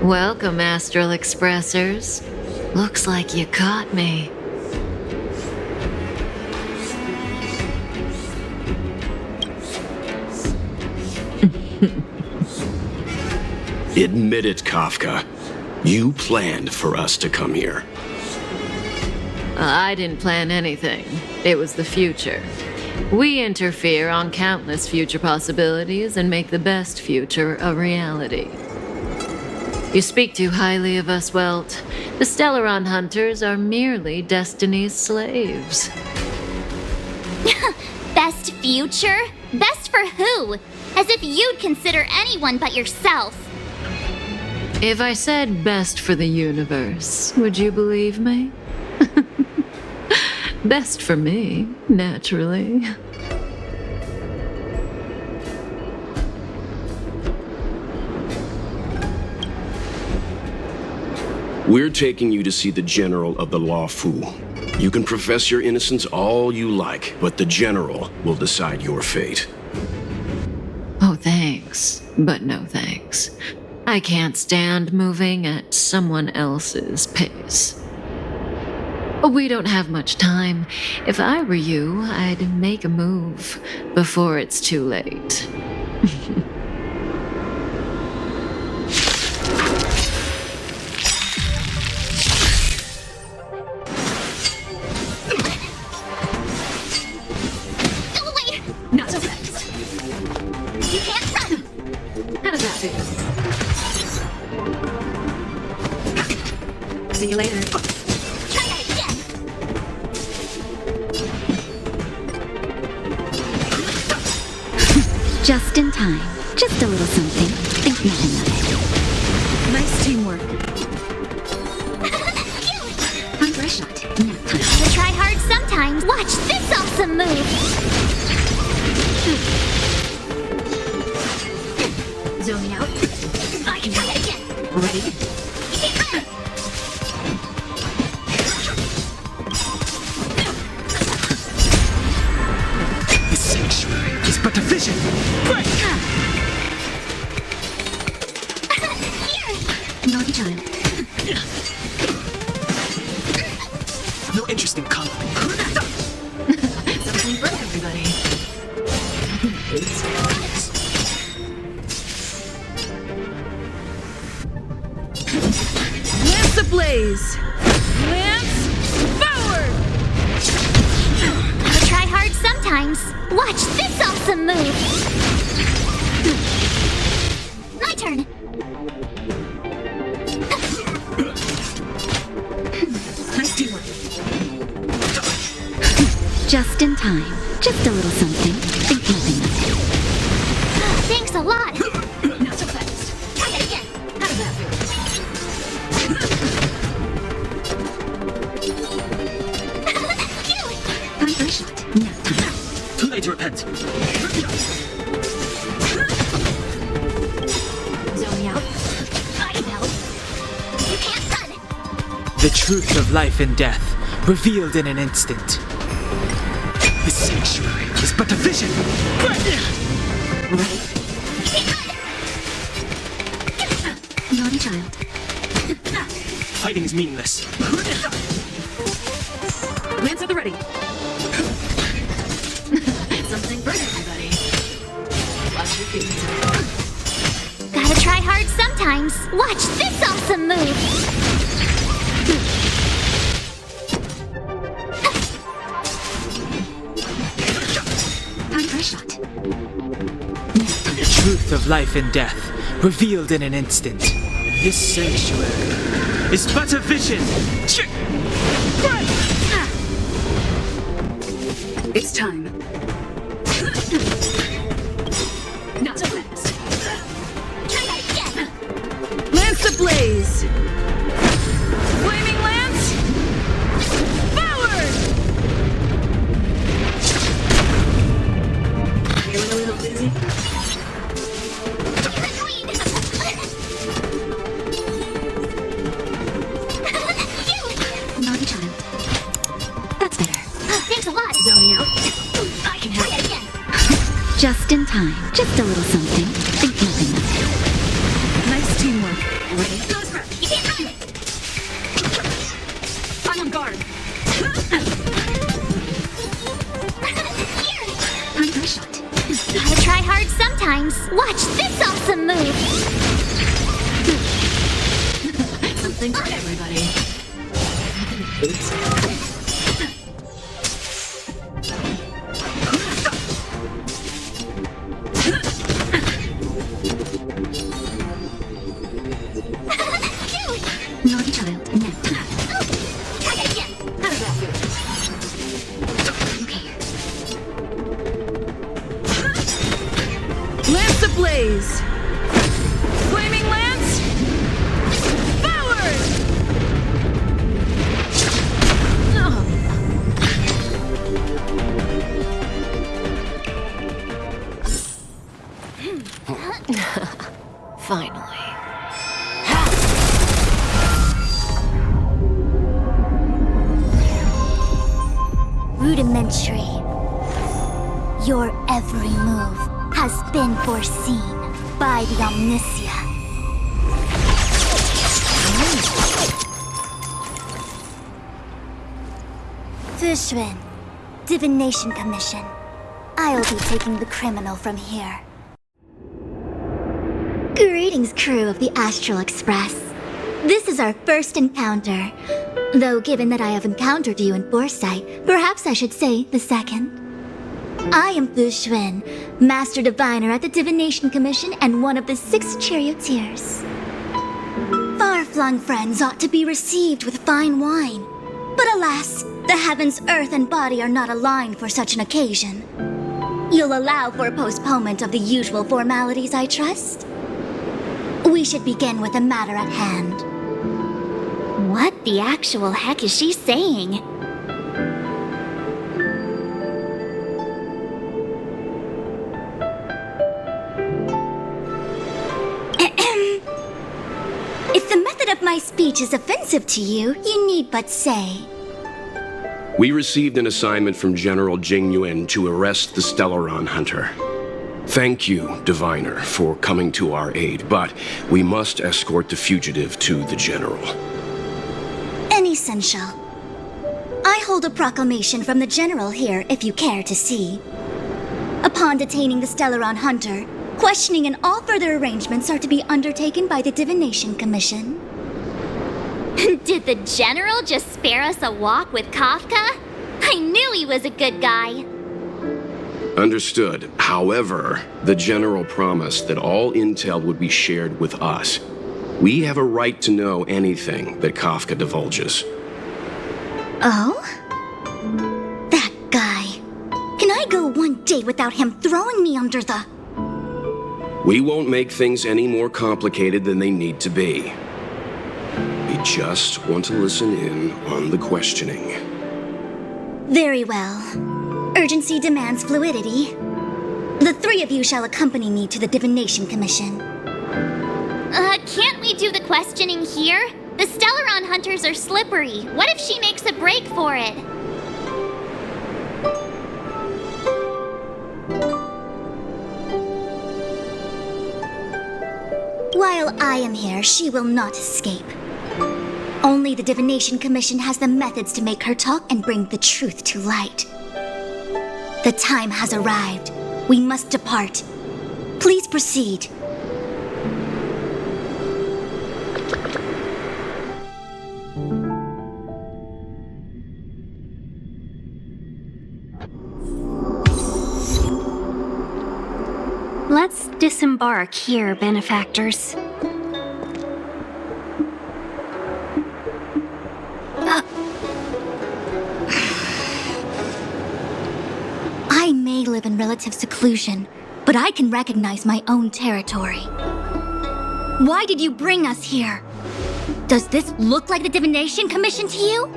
Welcome, Astral Expressors. Looks like you caught me. Admit it, Kafka. You planned for us to come here. I didn't plan anything. It was the future. We interfere on countless future possibilities and make the best future a reality. You speak too highly of us, Welt. The Stellaron Hunters are merely Destiny's slaves. Best future? Best for who? As if you'd consider anyone but yourself. If I said best for the universe, would you believe me? Best for me, naturally. We're taking you to see the General of the Law Fu. You can profess your innocence all you like, but the General will decide your fate. Oh, thanks, but no thanks. I can't stand moving at someone else's pace. We don't have much time. If I were you, I'd make a move before it's too late. Go away! Not so fast. You can't run! How does that feel? See you later. Try that again! Just in time. Just a little something. Think nothing of it. Nice teamwork. Time for a shot. Nap time. Gotta try hard sometimes. Watch this awesome move! Zoning out. I can try that again. Ready? You can't run! The sanctuary is but a vision. Naughty child. No interest in conflict. Something for everybody. Lance ablaze! Lance forward! Gotta try hard sometimes. Watch this awesome move! My turn! Nice teamwork. Just in time. Just a little something. Think nothing of it. Thanks a lot! Not so fast. Try that again! How does that feel? Time for a shot. Nap time. Too late to repent. Zoning out. I can help. You can't run! The truth of life and death, revealed in an instant. The sanctuary is but a vision. Ready? Naughty child. Fighting is meaningless. Lance at the ready. Something for everybody. Watch your feet. Gotta try hard sometimes. Watch this awesome move! Time for a shot. The truth of life and death, revealed in an instant. This sanctuary is but a vision. It's time. Not so fast. Try that again! Lance ablaze! Flaming lance! Forward! Feeling a little dizzy? You're the queen! Naughty child. That's better. Thanks a lot! Zoning out. I can try that again! Just in time. Just a little something. Think nothing of it. Nice teamwork. Ready? times. Watch this awesome move! Something for everybody. Naughty child, next. Try that again. How does that feel? Okay. Lance ablaze! Flaming lance! Forward! Finally. Rudimentary. Your every move has been foreseen by the Omniscient. Fushun, Divination Commission. I'll be taking the criminal from here. Greetings, crew of the Astral Express. This is our first encounter. Though given that I have encountered you in foresight, perhaps I should say the second. I am Fushun, Master Diviner at the Divination Commission and one of the 6 charioteers. Far-flung friends ought to be received with fine wine. But alas, the heavens, earth, and body are not aligned for such an occasion. You'll allow for a postponement of the usual formalities, I trust? We should begin with the matter at hand. What the actual heck is she saying? If the method of my speech is offensive to you, you need but say. We received an assignment from General Jing Yuan to arrest the Stellaron Hunter. Thank you, Diviner, for coming to our aid, but we must escort the fugitive to the General. Essential. I hold a proclamation from the General here, if you care to see. Upon detaining the Stellaron Hunter, questioning and all further arrangements are to be undertaken by the Divination Commission. Did the General just spare us a walk with Kafka? I knew he was a good guy. Understood. However, the General promised that all intel would be shared with us. We have a right to know anything that Kafka divulges. Oh? That guy. Can I go one day without him throwing me under the... We won't make things any more complicated than they need to be. We just want to listen in on the questioning. Very well. Urgency demands fluidity. The 3 of you shall accompany me to the Divination Commission. Can't we do the questioning here? The Stellaron hunters are slippery. What if she makes a break for it? While I am here, she will not escape. Only the Divination Commission has the methods to make her talk and bring the truth to light. The time has arrived. We must depart. Please proceed. Let's disembark here, benefactors. I may live in relative seclusion, but I can recognize my own territory. Why did you bring us here? Does this look like the Divination Commission to you?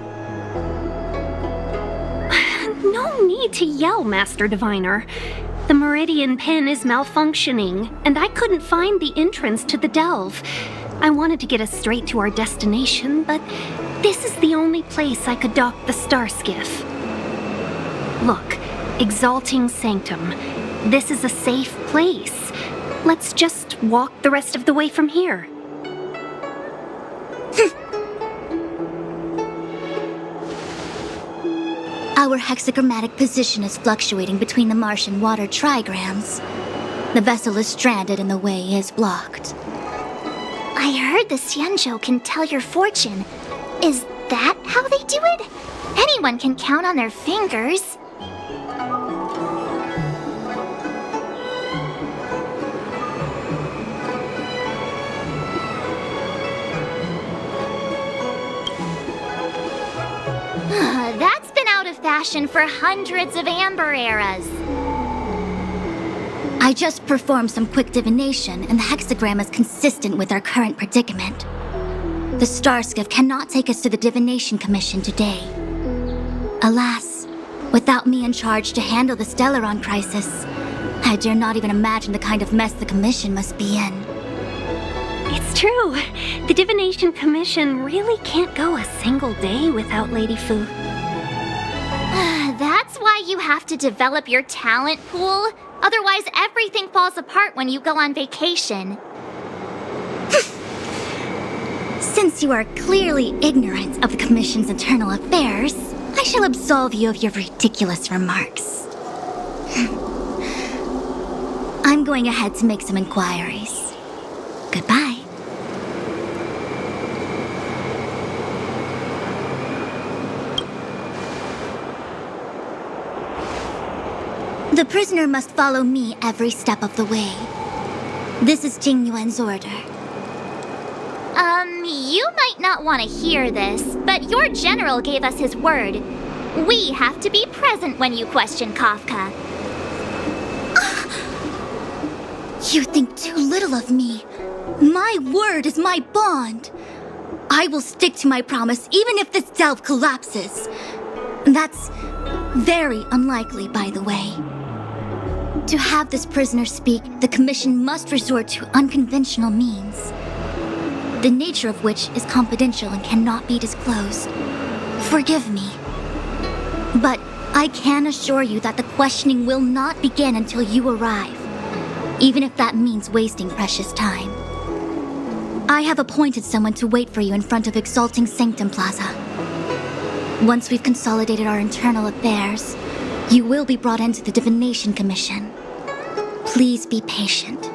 No need to yell, Master Diviner. The Meridian Pen is malfunctioning, and I couldn't find the entrance to the delve. I wanted to get us straight to our destination, but this is the only place I could dock the star skiff. Look, Exalting Sanctum. This is a safe place. Let's just walk the rest of the way from here. Our hexagrammatic position is fluctuating between the Martian water trigrams. The vessel is stranded and the way is blocked. I heard the Xianzhou can tell your fortune. Is that how they do it? Anyone can count on their fingers. That's been out of fashion for hundreds of Amber eras. I just performed some quick divination, and the hexagram is consistent with our current predicament. The Starskiff cannot take us to the Divination Commission today. Alas, without me in charge to handle the Stellaron crisis, I dare not even imagine the kind of mess the Commission must be in. It's true. The Divination Commission really can't go a single day without Lady Fu. That's why you have to develop your talent pool. Otherwise, everything falls apart when you go on vacation. Since you are clearly ignorant of the Commission's internal affairs, I shall absolve you of your ridiculous remarks. I'm going ahead to make some inquiries. Goodbye. The prisoner must follow me every step of the way. This is Jing Yuan's order. You might not want to hear this, but your general gave us his word. We have to be present when you question Kafka. You think too little of me. My word is my bond. I will stick to my promise even if this delve collapses. That's very unlikely, by the way. To have this prisoner speak, the Commission must resort to unconventional means, the nature of which is confidential and cannot be disclosed. Forgive me. But I can assure you that the questioning will not begin until you arrive, even if that means wasting precious time. I have appointed someone to wait for you in front of Exalting Sanctum Plaza. Once we've consolidated our internal affairs, you will be brought into the Divination Commission. Please be patient.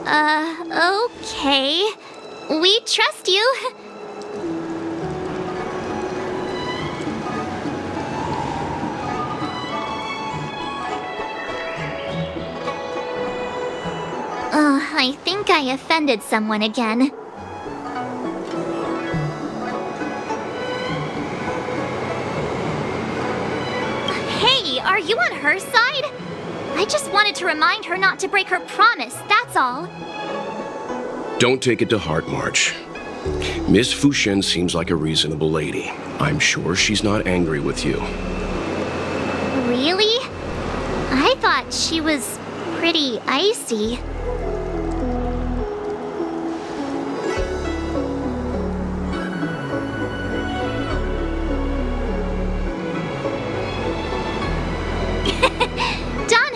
Okay. We trust you. I think I offended someone again. Hey, are you on her side? I just wanted to remind her not to break her promise, that's all. Don't take it to heart, March. Miss Fushen seems like a reasonable lady. I'm sure she's not angry with you. Really? I thought she was pretty icy.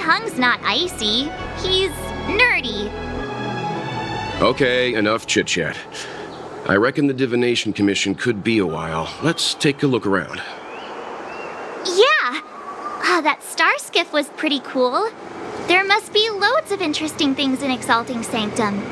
Hung's not icy. He's nerdy. Okay, enough chit-chat. I reckon the Divination Commission could be a while. Let's take a look around. Yeah! That star skiff was pretty cool. There must be loads of interesting things in Exalting Sanctum.